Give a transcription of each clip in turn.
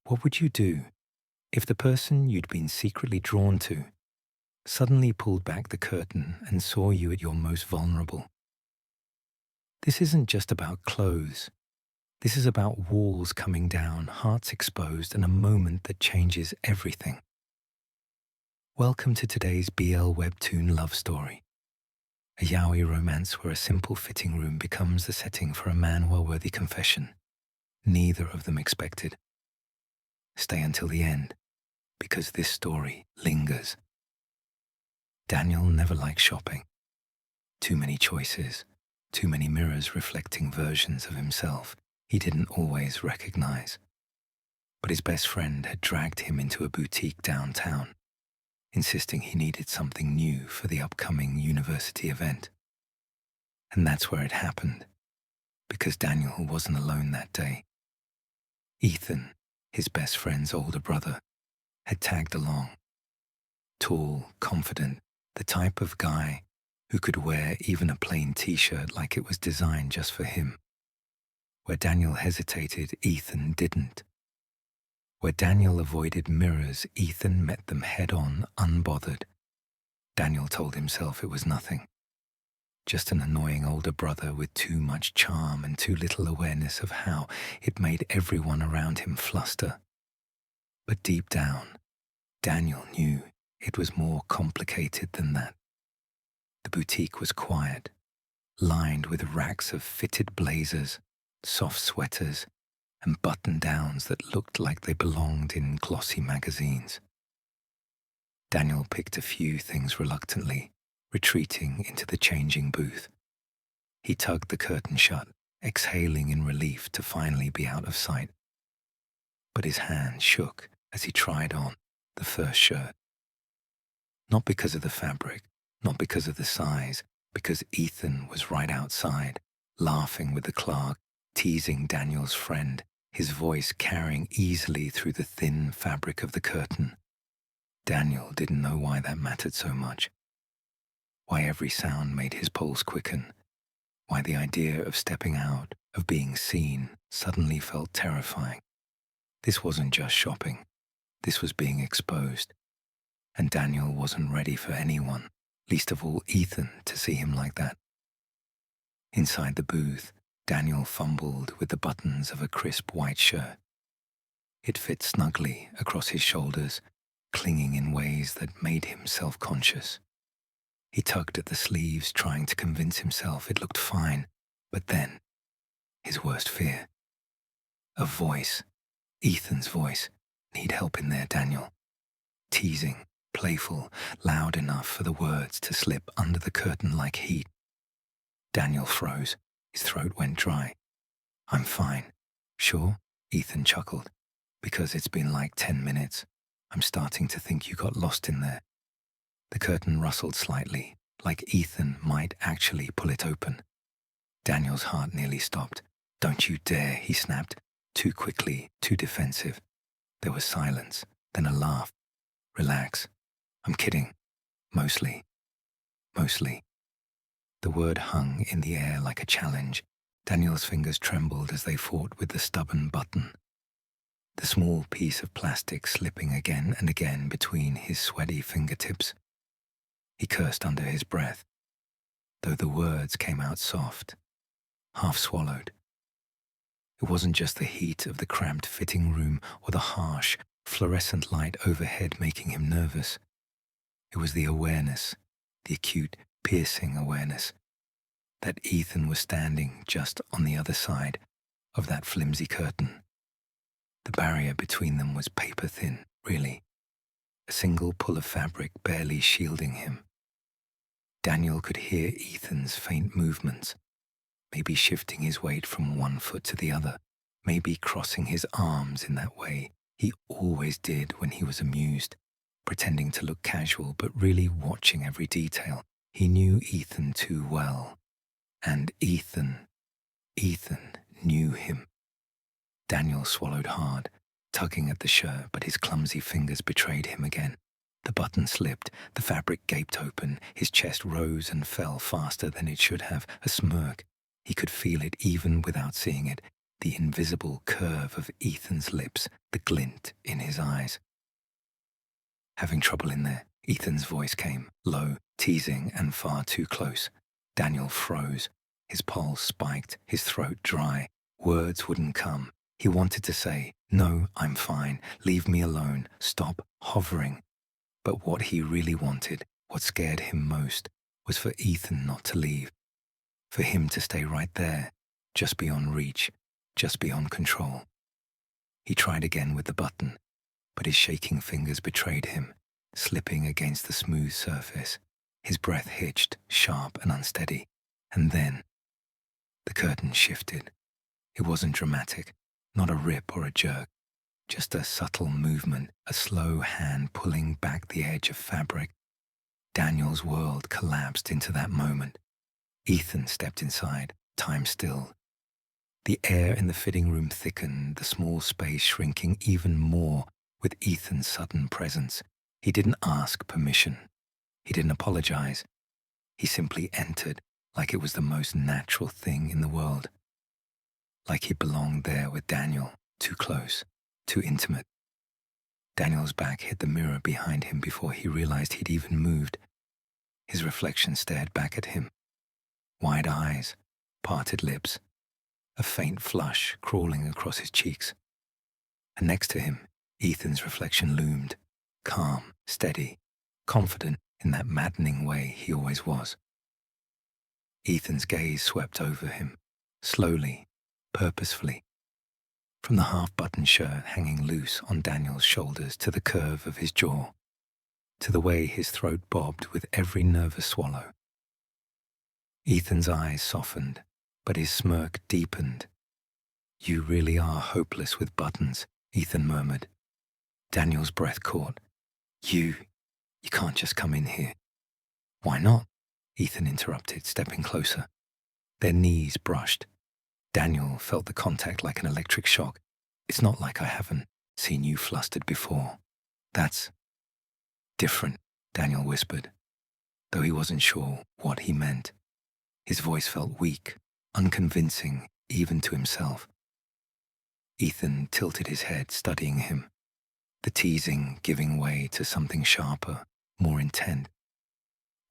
What would you do if the person you'd been secretly drawn to suddenly pulled back the curtain and saw you at your most vulnerable? This isn't just about clothes. This is about walls coming down, hearts exposed, and a moment that changes everything. Welcome to today's BL Webtoon love story. A yaoi romance where a simple fitting room becomes the setting for a man-well-worthy confession neither of them expected. Stay until the end, because this story lingers. Daniel never liked shopping. Too many choices, too many mirrors reflecting versions of himself he didn't always recognize. But his best friend had dragged him into a boutique downtown, insisting he needed something new for the upcoming university event. And that's where it happened, because Daniel wasn't alone that day. Ethan, his best friend's older brother, had tagged along. Tall, confident, the type of guy who could wear even a plain t-shirt like it was designed just for him. Where Daniel hesitated, Ethan didn't. Where Daniel avoided mirrors, Ethan met them head-on, unbothered. Daniel told himself it was nothing. Just an annoying older brother with too much charm and too little awareness of how it made everyone around him fluster. But deep down, Daniel knew it was more complicated than that. The boutique was quiet, lined with racks of fitted blazers, soft sweaters, and button-downs that looked like they belonged in glossy magazines. Daniel picked a few things reluctantly, retreating into the changing booth. He tugged the curtain shut, exhaling in relief to finally be out of sight. But his hand shook as he tried on the first shirt. Not because of the fabric, not because of the size, because Ethan was right outside, laughing with the clerk, teasing Daniel's friend, his voice carrying easily through the thin fabric of the curtain. Daniel didn't know why that mattered so much. Why every sound made his pulse quicken. Why the idea of stepping out, of being seen, suddenly felt terrifying. This wasn't just shopping. This was being exposed. And Daniel wasn't ready for anyone, least of all Ethan, to see him like that. Inside the booth, Daniel fumbled with the buttons of a crisp white shirt. It fit snugly across his shoulders, clinging in ways that made him self-conscious. He tugged at the sleeves, trying to convince himself it looked fine, but then, his worst fear. A voice, Ethan's voice. Need help in there, Daniel. Teasing, playful, loud enough for the words to slip under the curtain like heat. Daniel froze. His throat went dry. I'm fine. Sure? Ethan chuckled. Because it's been like 10 minutes. I'm starting to think you got lost in there. The curtain rustled slightly, like Ethan might actually pull it open. Daniel's heart nearly stopped. Don't you dare, he snapped. Too quickly, too defensive. There was silence, then a laugh. Relax. I'm kidding. Mostly. Mostly. The word hung in the air like a challenge. Daniel's fingers trembled as they fought with the stubborn button. The small piece of plastic slipping again and again between his sweaty fingertips. He cursed under his breath, though the words came out soft, half-swallowed. It wasn't just the heat of the cramped fitting room or the harsh, fluorescent light overhead making him nervous. It was the awareness, the acute, piercing awareness, that Ethan was standing just on the other side of that flimsy curtain. The barrier between them was paper-thin, really. A single pull of fabric barely shielding him. Daniel could hear Ethan's faint movements, maybe shifting his weight from one foot to the other, maybe crossing his arms in that way he always did when he was amused, pretending to look casual but really watching every detail. He knew Ethan too well. And Ethan knew him. Daniel swallowed hard, tugging at the shirt, but his clumsy fingers betrayed him again. The button slipped, the fabric gaped open, his chest rose and fell faster than it should have, a smirk. He could feel it even without seeing it. the invisible curve of Ethan's lips, the glint in his eyes. Having trouble in there, Ethan's voice came, low, teasing, and far too close. Daniel froze. His pulse spiked, his throat dry. Words wouldn't come. He wanted to say, "No, I'm fine. Leave me alone. Stop hovering." But what he really wanted, what scared him most, was for Ethan not to leave. For him to stay right there, just beyond reach, just beyond control. He tried again with the button, but his shaking fingers betrayed him, slipping against the smooth surface. His breath hitched, sharp and unsteady. And then, the curtain shifted. It wasn't dramatic, not a rip or a jerk, just a subtle movement, a slow hand pulling back the edge of fabric. Daniel's world collapsed into that moment. Ethan stepped inside, time stilled. The air in the fitting room thickened, the small space shrinking even more with Ethan's sudden presence. He didn't ask permission. He didn't apologize. He simply entered like it was the most natural thing in the world. Like he belonged there with Daniel, too close, too intimate. Daniel's back hit the mirror behind him before he realized he'd even moved. His reflection stared back at him. Wide eyes, parted lips, a faint flush crawling across his cheeks. And next to him, Ethan's reflection loomed, calm, steady, confident in that maddening way he always was. Ethan's gaze swept over him, slowly, purposefully, from the half-buttoned shirt hanging loose on Daniel's shoulders to the curve of his jaw, to the way his throat bobbed with every nervous swallow. Ethan's eyes softened, but his smirk deepened. "You really are hopeless with buttons," Ethan murmured. Daniel's breath caught. You can't just come in here." "Why not?" Ethan interrupted, stepping closer. Their knees brushed. Daniel felt the contact like an electric shock. "It's not like I haven't seen you flustered before. That's different," Daniel whispered, though he wasn't sure what he meant. His voice felt weak, unconvincing, even to himself. Ethan tilted his head, studying him, the teasing giving way to something sharper, more intent.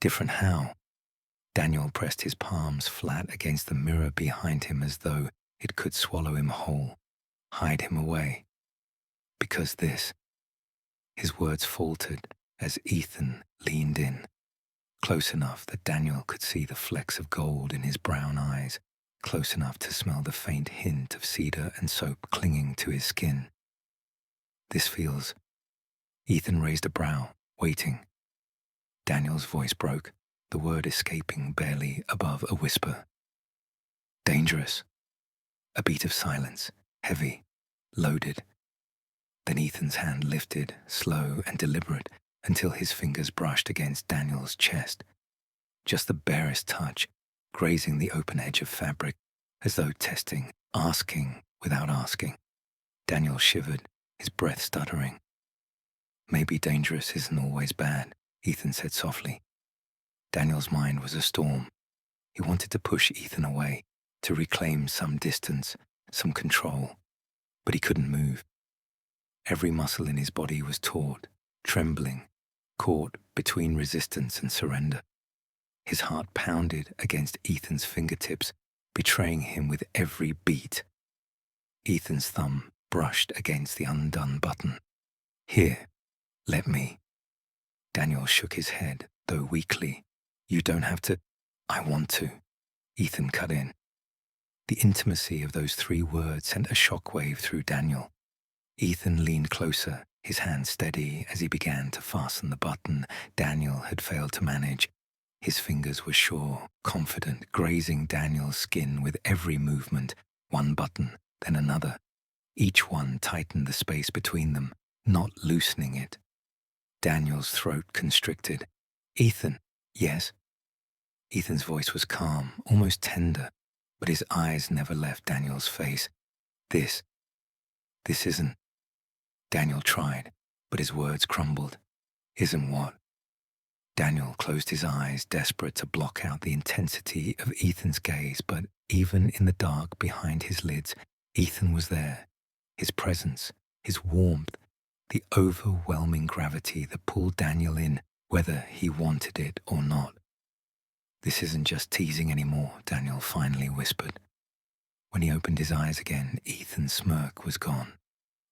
Different how? Daniel pressed his palms flat against the mirror behind him as though it could swallow him whole, hide him away. Because this. His words faltered as Ethan leaned in, close enough that Daniel could see the flecks of gold in his brown eyes, close enough to smell the faint hint of cedar and soap clinging to his skin. "This feels..." Ethan raised a brow, waiting. Daniel's voice broke, the word escaping barely above a whisper. "Dangerous." A beat of silence, heavy, loaded. Then Ethan's hand lifted, slow and deliberate, until his fingers brushed against Daniel's chest. Just the barest touch, grazing the open edge of fabric, as though testing, asking without asking. Daniel shivered, his breath stuttering. "Maybe dangerous isn't always bad," Ethan said softly. Daniel's mind was a storm. He wanted to push Ethan away, to reclaim some distance, some control, but he couldn't move. Every muscle in his body was taut, trembling, caught between resistance and surrender. His heart pounded against Ethan's fingertips, betraying him with every beat. Ethan's thumb brushed against the undone button. "Here, let me." Daniel shook his head, though weakly. "You don't have to." "I want to," Ethan cut in. The intimacy of those 3 words sent a shockwave through Daniel. Ethan leaned closer, his hand steady as he began to fasten the button Daniel had failed to manage. His fingers were sure, confident, grazing Daniel's skin with every movement, one button, then another. Each one tightened the space between them, not loosening it. Daniel's throat constricted. "Ethan." "Yes?" Ethan's voice was calm, almost tender, but his eyes never left Daniel's face. This isn't..." Daniel tried, but his words crumbled. "Isn't what?" Daniel closed his eyes, desperate to block out the intensity of Ethan's gaze, but even in the dark behind his lids, Ethan was there, his presence, his warmth, the overwhelming gravity that pulled Daniel in, whether he wanted it or not. "This isn't just teasing anymore," Daniel finally whispered. When he opened his eyes again, Ethan's smirk was gone.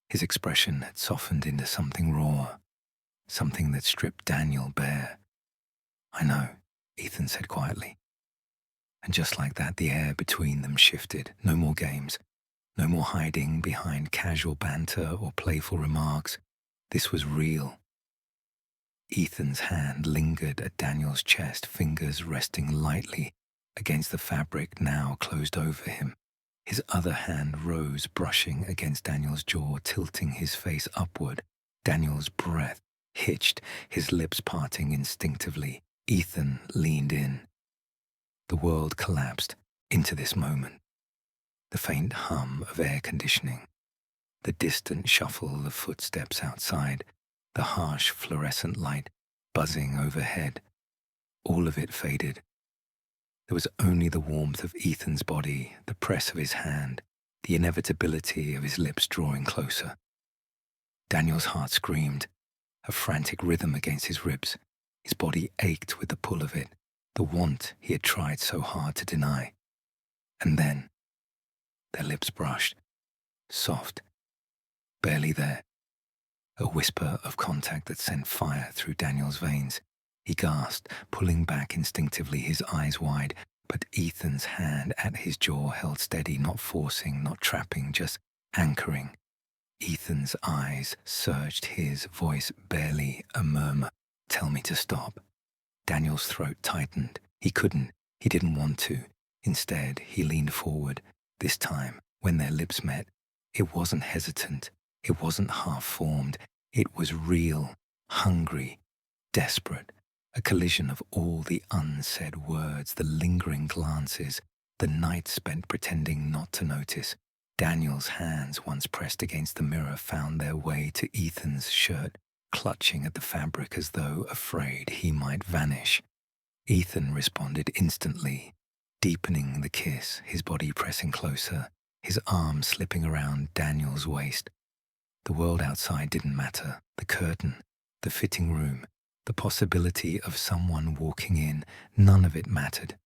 His expression had softened into something raw, something that stripped Daniel bare. "I know," Ethan said quietly. And just like that, the air between them shifted. No more games. No more hiding behind casual banter or playful remarks. This was real. Ethan's hand lingered at Daniel's chest, fingers resting lightly against the fabric now closed over him. His other hand rose, brushing against Daniel's jaw, tilting his face upward. Daniel's breath hitched, his lips parting instinctively. Ethan leaned in. The world collapsed into this moment. The faint hum of air conditioning, the distant shuffle of footsteps outside, the harsh fluorescent light buzzing overhead, all of it faded. There was only the warmth of Ethan's body, the press of his hand, the inevitability of his lips drawing closer. Daniel's heart screamed, a frantic rhythm against his ribs. His body ached with the pull of it, the want he had tried so hard to deny. And then, their lips brushed, soft, barely there. A whisper of contact that sent fire through Daniel's veins. He gasped, pulling back instinctively, his eyes wide, but Ethan's hand at his jaw held steady, not forcing, not trapping, just anchoring. Ethan's eyes searched his, voice barely a murmur. "Tell me to stop." Daniel's throat tightened. He couldn't. He didn't want to. Instead, he leaned forward. This time, when their lips met, it wasn't hesitant. It wasn't half-formed. It was real, hungry, desperate. A collision of all the unsaid words, the lingering glances, the night spent pretending not to notice. Daniel's hands, once pressed against the mirror, found their way to Ethan's shirt, clutching at the fabric as though afraid he might vanish. Ethan responded instantly, deepening the kiss, his body pressing closer, his arm slipping around Daniel's waist. The world outside didn't matter. The curtain, the fitting room, the possibility of someone walking in, none of it mattered.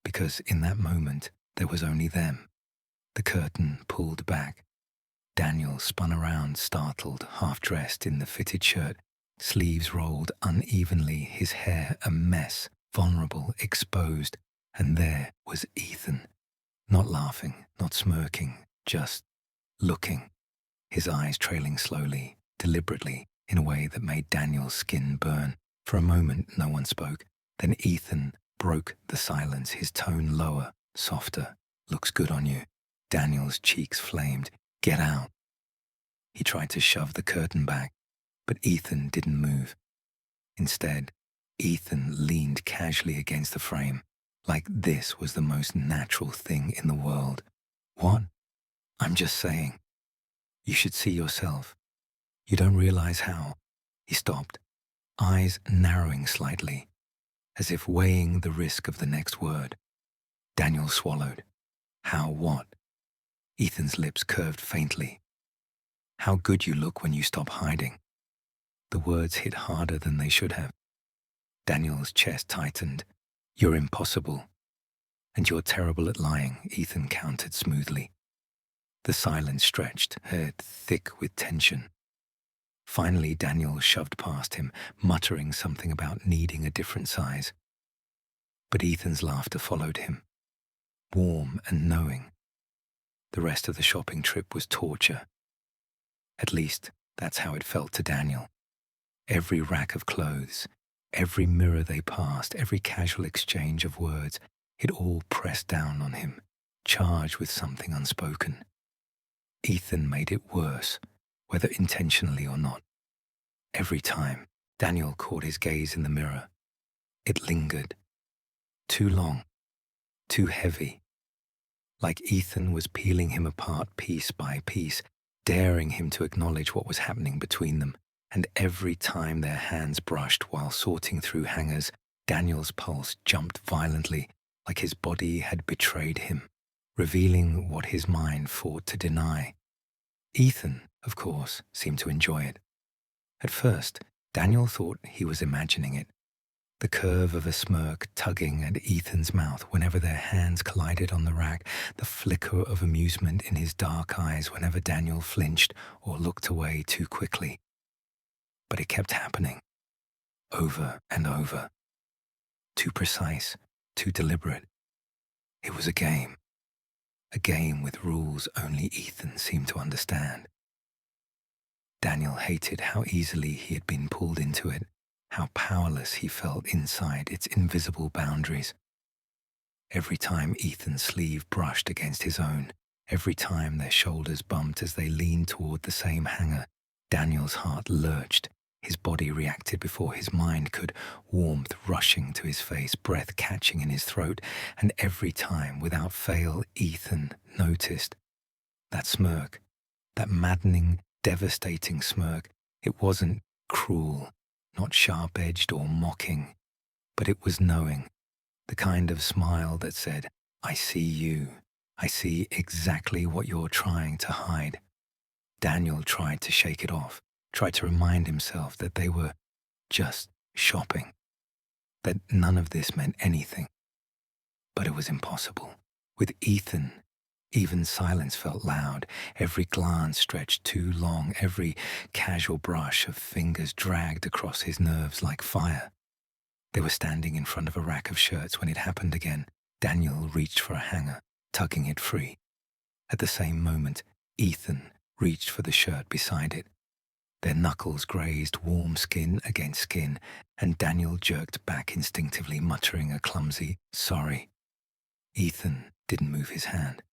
Because in that moment, there was only them. The curtain pulled back. Daniel spun around, startled, half-dressed in the fitted shirt, sleeves rolled unevenly, his hair a mess, vulnerable, exposed. And there was Ethan, not laughing, not smirking, just looking, his eyes trailing slowly, deliberately, in a way that made Daniel's skin burn. For a moment, no one spoke. Then Ethan broke the silence, his tone lower, softer. "Looks good on you." Daniel's cheeks flamed. "Get out." He tried to shove the curtain back, but Ethan didn't move. Instead, Ethan leaned casually against the frame, like this was the most natural thing in the world. "What?" "I'm just saying. You should see yourself. You don't realize how." He stopped, eyes narrowing slightly, as if weighing the risk of the next word. Daniel swallowed. "How what?" Ethan's lips curved faintly. "How good you look when you stop hiding." The words hit harder than they should have. Daniel's chest tightened. "You're impossible. And you're terrible at lying," Ethan countered smoothly. The silence stretched, heard thick with tension. Finally, Daniel shoved past him, muttering something about needing a different size. But Ethan's laughter followed him, warm and knowing. The rest of the shopping trip was torture. At least, that's how it felt to Daniel. Every rack of clothes, every mirror they passed, every casual exchange of words, it all pressed down on him, charged with something unspoken. Ethan made it worse, whether intentionally or not. Every time, Daniel caught his gaze in the mirror. It lingered. Too long, too heavy. Like Ethan was peeling him apart piece by piece, daring him to acknowledge what was happening between them. And every time their hands brushed while sorting through hangers, Daniel's pulse jumped violently, like his body had betrayed him. revealing what his mind fought to deny. Ethan, of course, seemed to enjoy it. At first, Daniel thought he was imagining it, the curve of a smirk tugging at Ethan's mouth whenever their hands collided on the rack, the flicker of amusement in his dark eyes whenever Daniel flinched or looked away too quickly. But it kept happening, over and over. Too precise, too deliberate. It was a game with rules only Ethan seemed to understand. Daniel hated how easily he had been pulled into it, how powerless he felt inside its invisible boundaries. Every time Ethan's sleeve brushed against his own, every time their shoulders bumped as they leaned toward the same hanger, Daniel's heart lurched. His body reacted before his mind could, warmth rushing to his face, breath catching in his throat, and every time, without fail, Ethan noticed that smirk, that maddening, devastating smirk. It wasn't cruel, not sharp-edged or mocking, but it was knowing, the kind of smile that said, "I see you. I see exactly what you're trying to hide." Daniel tried to shake it off, tried to remind himself that they were just shopping, that none of this meant anything. But it was impossible. With Ethan, even silence felt loud. Every glance stretched too long. Every casual brush of fingers dragged across his nerves like fire. They were standing in front of a rack of shirts when it happened again. Daniel reached for a hanger, tugging it free. At the same moment, Ethan reached for the shirt beside it. Their knuckles grazed warm skin against skin, and Daniel jerked back instinctively, muttering a clumsy, "Sorry." Ethan didn't move his hand.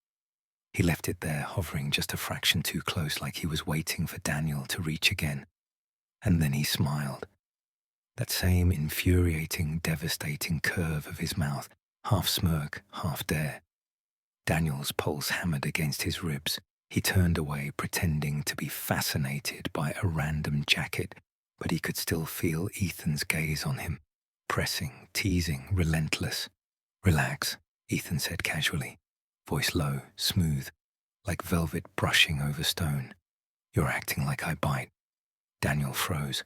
He left it there, hovering just a fraction too close, like he was waiting for Daniel to reach again. And then he smiled. That same infuriating, devastating curve of his mouth, half smirk, half dare. Daniel's pulse hammered against his ribs. He turned away, pretending to be fascinated by a random jacket, but he could still feel Ethan's gaze on him, pressing, teasing, relentless. "Relax," Ethan said casually, voice low, smooth, like velvet brushing over stone. "You're acting like I bite." Daniel froze.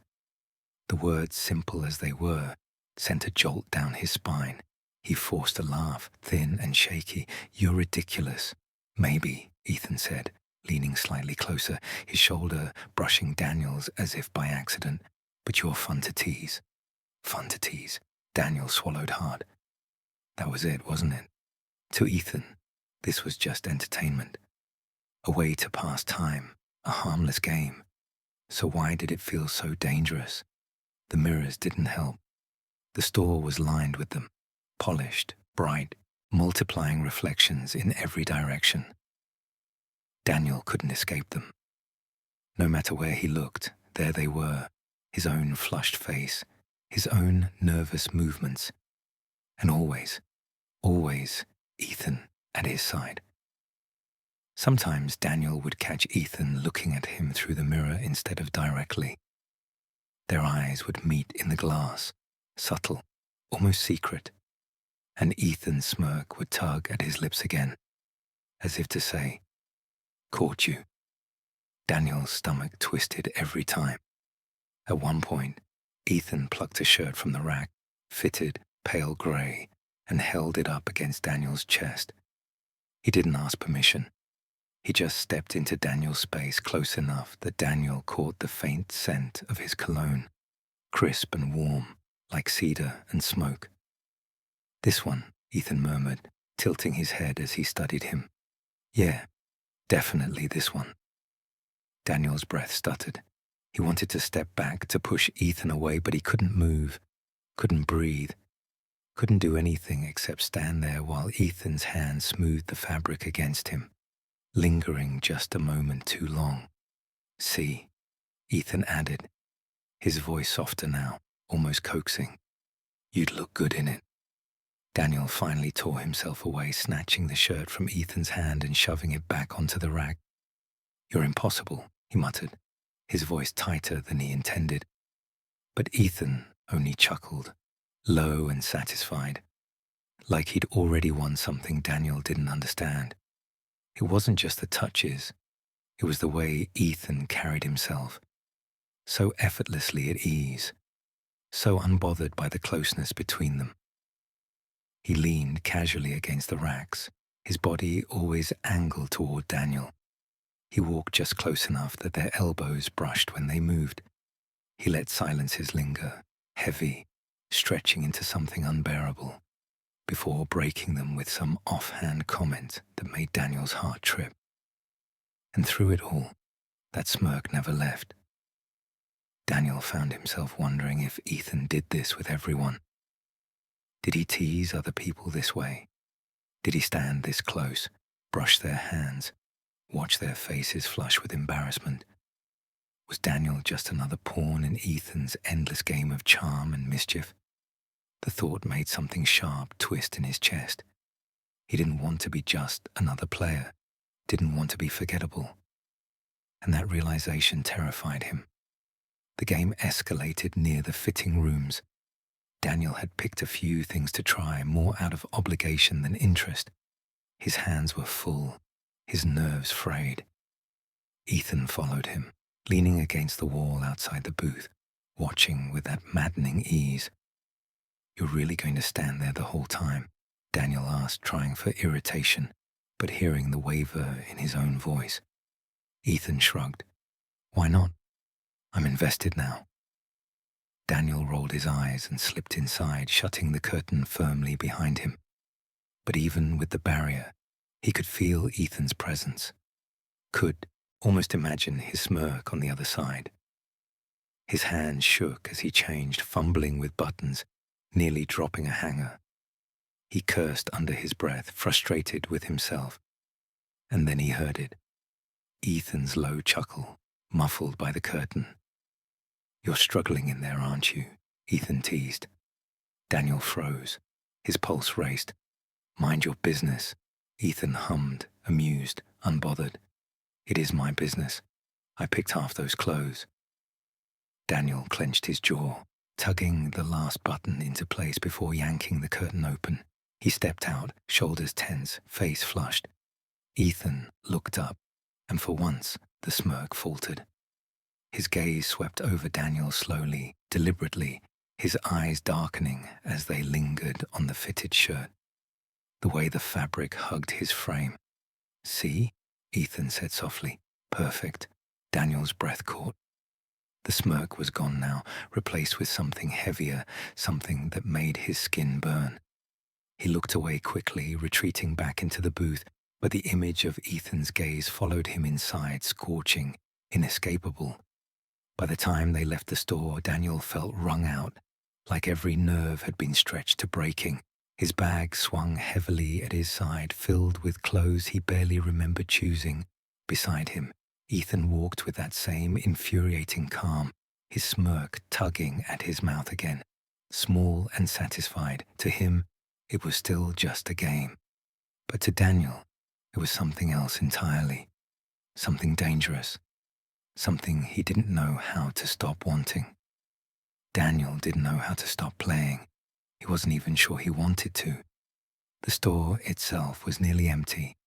The words, simple as they were, sent a jolt down his spine. He forced a laugh, thin and shaky. "You're ridiculous." "Maybe," Ethan said, leaning slightly closer, his shoulder brushing Daniel's as if by accident. "But you're fun to tease." Fun to tease. Daniel swallowed hard. That was it, wasn't it? To Ethan, this was just entertainment. A way to pass time, a harmless game. So why did it feel so dangerous? The mirrors didn't help. The store was lined with them, polished, bright, multiplying reflections in every direction. Daniel couldn't escape them. No matter where he looked, there they were, his own flushed face, his own nervous movements, and always, always Ethan at his side. Sometimes Daniel would catch Ethan looking at him through the mirror instead of directly. Their eyes would meet in the glass, subtle, almost secret, and Ethan's smirk would tug at his lips again, as if to say, "Caught you." Daniel's stomach twisted every time. At one point, Ethan plucked a shirt from the rack, fitted, pale gray, and held it up against Daniel's chest. He didn't ask permission. He just stepped into Daniel's space close enough that Daniel caught the faint scent of his cologne, crisp and warm, like cedar and smoke. "This one," Ethan murmured, tilting his head as he studied him. "Yeah, definitely this one." Daniel's breath stuttered. He wanted to step back to push Ethan away, but he couldn't move, couldn't breathe, couldn't do anything except stand there while Ethan's hand smoothed the fabric against him, lingering just a moment too long. "See," Ethan added, his voice softer now, almost coaxing. "You'd look good in it." Daniel finally tore himself away, snatching the shirt from Ethan's hand and shoving it back onto the rack. "You're impossible," he muttered, his voice tighter than he intended. But Ethan only chuckled, low and satisfied, like he'd already won something Daniel didn't understand. It wasn't just the touches, it was the way Ethan carried himself, so effortlessly at ease, so unbothered by the closeness between them. He leaned casually against the racks, his body always angled toward Daniel. He walked just close enough that their elbows brushed when they moved. He let silences linger, heavy, stretching into something unbearable, before breaking them with some offhand comment that made Daniel's heart trip. And through it all, that smirk never left. Daniel found himself wondering if Ethan did this with everyone. Did he tease other people this way? Did he stand this close, brush their hands, watch their faces flush with embarrassment? Was Daniel just another pawn in Ethan's endless game of charm and mischief? The thought made something sharp twist in his chest. He didn't want to be just another player, didn't want to be forgettable. And that realization terrified him. The game escalated near the fitting rooms. Daniel had picked a few things to try, more out of obligation than interest. His hands were full, his nerves frayed. Ethan followed him, leaning against the wall outside the booth, watching with that maddening ease. "You're really going to stand there the whole time?" Daniel asked, trying for irritation, but hearing the waver in his own voice. Ethan shrugged. "Why not? I'm invested now." Daniel rolled his eyes and slipped inside, shutting the curtain firmly behind him. But even with the barrier, he could feel Ethan's presence, could almost imagine his smirk on the other side. His hands shook as he changed, fumbling with buttons, nearly dropping a hanger. He cursed under his breath, frustrated with himself. And then he heard it. Ethan's low chuckle, muffled by the curtain. "You're struggling in there, aren't you?" Ethan teased. Daniel froze. His pulse raced. "Mind your business," Ethan hummed, amused, unbothered. "It is my business. I picked half those clothes." Daniel clenched his jaw, tugging the last button into place before yanking the curtain open. He stepped out, shoulders tense, face flushed. Ethan looked up, and for once the smirk faltered. His gaze swept over Daniel slowly, deliberately, his eyes darkening as they lingered on the fitted shirt, the way the fabric hugged his frame. "See?" Ethan said softly. "Perfect." Daniel's breath caught. The smirk was gone now, replaced with something heavier, something that made his skin burn. He looked away quickly, retreating back into the booth, but the image of Ethan's gaze followed him inside, scorching, inescapable. By the time they left the store, Daniel felt wrung out, like every nerve had been stretched to breaking. His bag swung heavily at his side, filled with clothes he barely remembered choosing. Beside him, Ethan walked with that same infuriating calm, his smirk tugging at his mouth again. Small and satisfied, to him, it was still just a game. But to Daniel, it was something else entirely, something dangerous, something he didn't know how to stop wanting. Daniel didn't know how to stop playing. He wasn't even sure he wanted to. The store itself was nearly empty,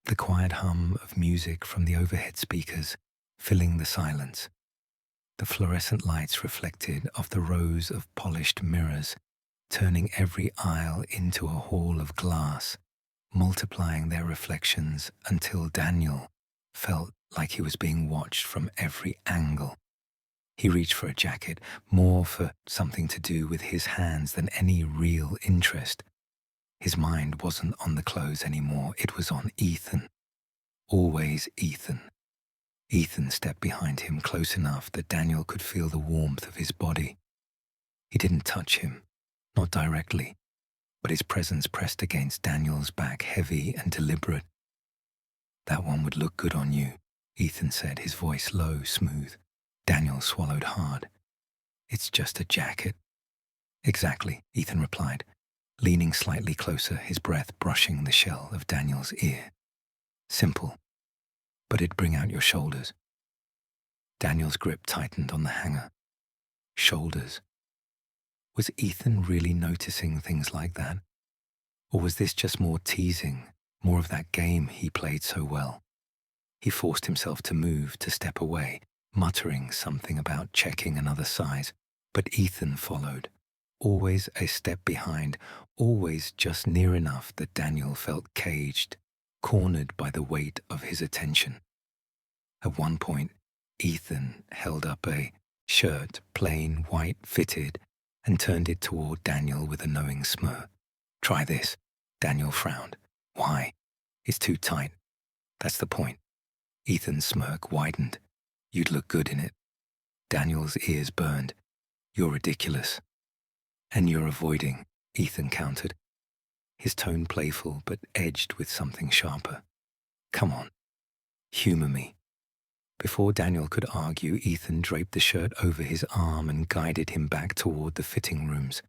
the quiet hum of music from the overhead speakers filling the silence. The fluorescent lights reflected off the rows of polished mirrors, turning every aisle into a hall of glass, multiplying their reflections until Daniel felt like he was being watched from every angle. He reached for a jacket, more for something to do with his hands than any real interest. His mind wasn't on the clothes anymore, it was on Ethan. Always Ethan. Ethan stepped behind him close enough that Daniel could feel the warmth of his body. He didn't touch him, not directly, but his presence pressed against Daniel's back, heavy and deliberate. "That one would look good on you," Ethan said, his voice low, smooth. Daniel swallowed hard. "It's just a jacket." "Exactly," Ethan replied, leaning slightly closer, his breath brushing the shell of Daniel's ear. "Simple, but it'd bring out your shoulders." Daniel's grip tightened on the hanger. Shoulders. Was Ethan really noticing things like that? Or was this just more teasing, more of that game he played so well. He forced himself to move, to step away, muttering something about checking another size. But Ethan followed, always a step behind, always just near enough that Daniel felt caged, cornered by the weight of his attention. At one point, Ethan held up a shirt, plain white fitted, and turned it toward Daniel with a knowing smirk. "Try this." Daniel frowned. "Why?" "It's too tight." "That's the point." Ethan's smirk widened. "You'd look good in it." Daniel's ears burned. "You're ridiculous." "And you're avoiding," Ethan countered, his tone playful but edged with something sharper. "Come on, humor me." Before Daniel could argue, Ethan draped the shirt over his arm and guided him back toward the fitting rooms.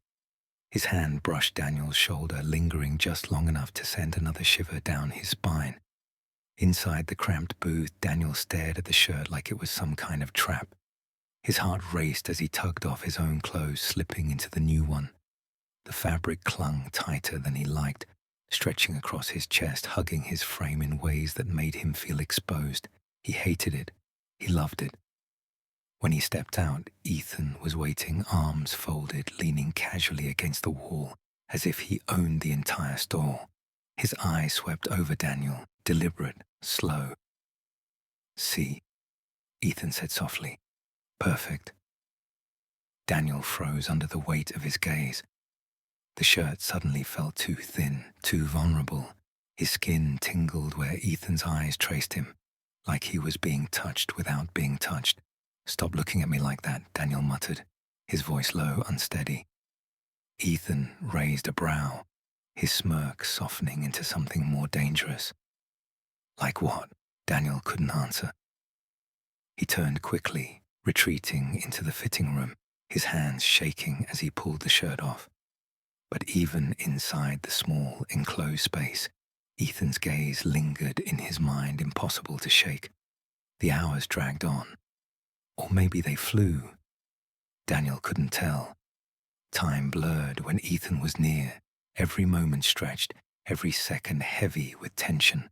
His hand brushed Daniel's shoulder, lingering just long enough to send another shiver down his spine. Inside the cramped booth, Daniel stared at the shirt like it was some kind of trap. His heart raced as he tugged off his own clothes, slipping into the new one. The fabric clung tighter than he liked, stretching across his chest, hugging his frame in ways that made him feel exposed. He hated it. He loved it. When he stepped out, Ethan was waiting, arms folded, leaning casually against the wall, as if he owned the entire store. His eye swept over Daniel, deliberate, slow. "See," Ethan said softly. "Perfect." Daniel froze under the weight of his gaze. The shirt suddenly felt too thin, too vulnerable. His skin tingled where Ethan's eyes traced him, like he was being touched without being touched. "Stop looking at me like that," Daniel muttered, his voice low, unsteady. Ethan raised a brow, his smirk softening into something more dangerous. "Like what?" Daniel couldn't answer. He turned quickly, retreating into the fitting room, his hands shaking as he pulled the shirt off. But even inside the small, enclosed space, Ethan's gaze lingered in his mind, impossible to shake. The hours dragged on. Or maybe they flew. Daniel couldn't tell. Time blurred when Ethan was near, every moment stretched, every second heavy with tension.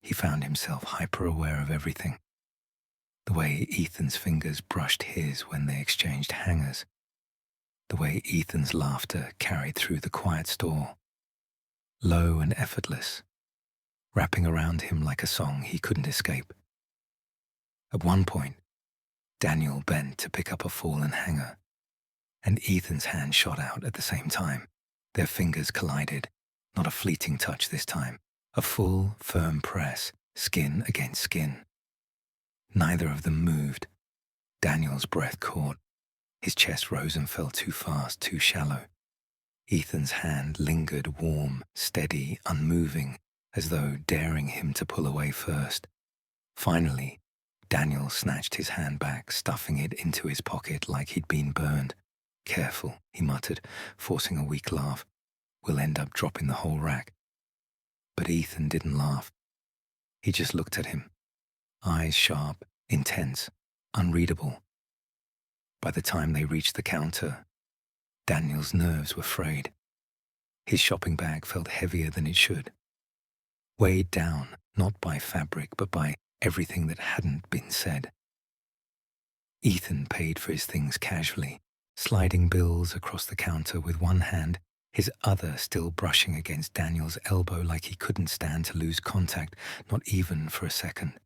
He found himself hyper-aware of everything. The way Ethan's fingers brushed his when they exchanged hangers. The way Ethan's laughter carried through the quiet store. Low and effortless, wrapping around him like a song he couldn't escape. At one point, Daniel bent to pick up a fallen hanger, and Ethan's hand shot out at the same time. Their fingers collided, not a fleeting touch this time, a full, firm press, skin against skin. Neither of them moved. Daniel's breath caught. His chest rose and fell too fast, too shallow. Ethan's hand lingered warm, steady, unmoving, as though daring him to pull away first. Finally, Daniel snatched his hand back, stuffing it into his pocket like he'd been burned. "Careful," he muttered, forcing a weak laugh. "We'll end up dropping the whole rack." But Ethan didn't laugh. He just looked at him, eyes sharp, intense, unreadable. By the time they reached the counter, Daniel's nerves were frayed. His shopping bag felt heavier than it should, weighed down not by fabric but by everything that hadn't been said. Ethan paid for his things casually, sliding bills across the counter with one hand, his other still brushing against Daniel's elbow like he couldn't stand to lose contact, not even for a second.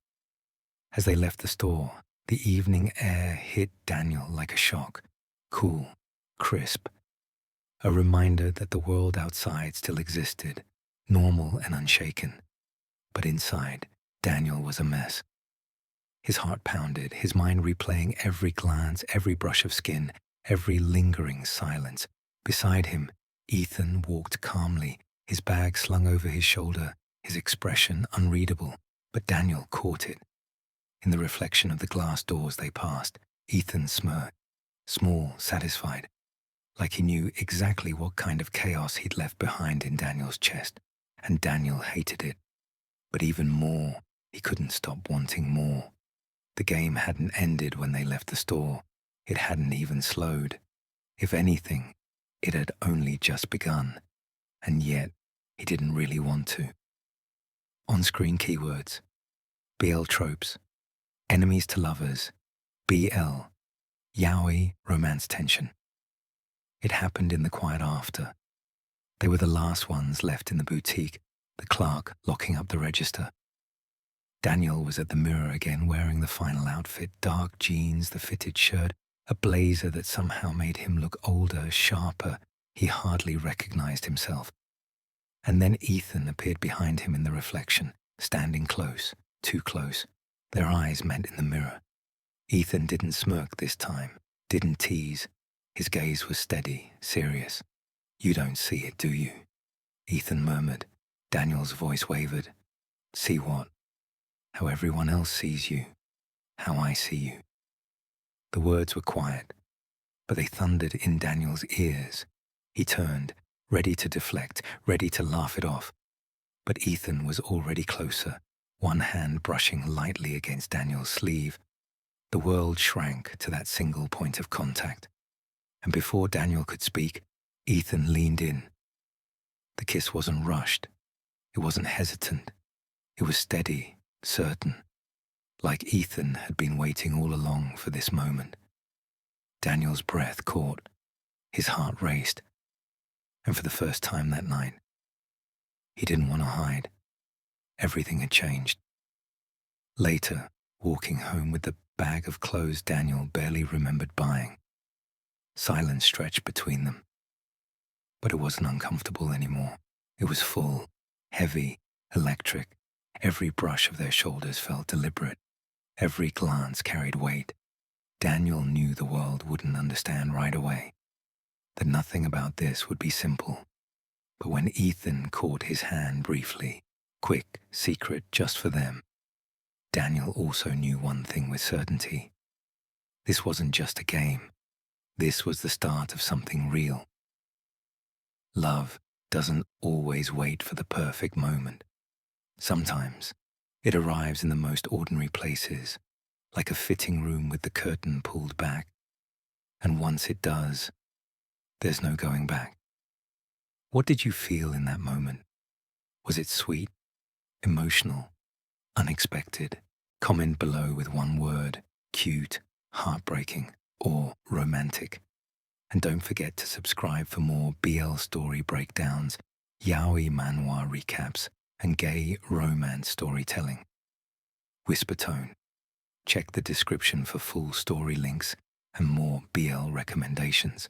As they left the store, the evening air hit Daniel like a shock, cool, crisp, a reminder that the world outside still existed, normal and unshaken. But inside, Daniel was a mess. His heart pounded, his mind replaying every glance, every brush of skin, every lingering silence. Beside him, Ethan walked calmly, his bag slung over his shoulder, his expression unreadable, but Daniel caught it. In the reflection of the glass doors they passed, Ethan smirked, small, satisfied, like he knew exactly what kind of chaos he'd left behind in Daniel's chest, and Daniel hated it. But even more, he couldn't stop wanting more. The game hadn't ended when they left the store. It hadn't even slowed. If anything, it had only just begun. And yet, he didn't really want to. On-screen keywords: BL tropes, enemies to lovers, BL, yaoi, romance tension. It happened in the quiet after. They were the last ones left in the boutique, the clerk locking up the register. Daniel was at the mirror again, wearing the final outfit: dark jeans, the fitted shirt, a blazer that somehow made him look older, sharper. He hardly recognized himself. And then Ethan appeared behind him in the reflection, standing close, too close. Their eyes met in the mirror. Ethan didn't smirk this time, didn't tease. His gaze was steady, serious. "You don't see it, do you?" Ethan murmured. Daniel's voice wavered. "See what?" "How everyone else sees you. How I see you." The words were quiet, but they thundered in Daniel's ears. He turned, ready to deflect, ready to laugh it off. But Ethan was already closer, one hand brushing lightly against Daniel's sleeve. The world shrank to that single point of contact. And before Daniel could speak, Ethan leaned in. The kiss wasn't rushed. It wasn't hesitant. It was steady, certain, like Ethan had been waiting all along for this moment. Daniel's breath caught. His heart raced. And for the first time that night, he didn't want to hide. Everything had changed. Later, walking home with the bag of clothes Daniel barely remembered buying, silence stretched between them. But it wasn't uncomfortable anymore. It was full, heavy, electric. Every brush of their shoulders felt deliberate. Every glance carried weight. Daniel knew the world wouldn't understand right away, that nothing about this would be simple. But when Ethan caught his hand briefly, quick, secret, just for them, Daniel also knew one thing with certainty. This wasn't just a game. This was the start of something real. Love doesn't always wait for the perfect moment. Sometimes it arrives in the most ordinary places, like a fitting room with the curtain pulled back. And once it does, there's no going back. What did you feel in that moment? Was it sweet, emotional, unexpected? Comment below with one word: cute, heartbreaking, or romantic. And don't forget to subscribe for more BL story breakdowns, yaoi manhwa recaps, and gay romance storytelling. Whisper Tone. Check the description for full story links and more BL recommendations.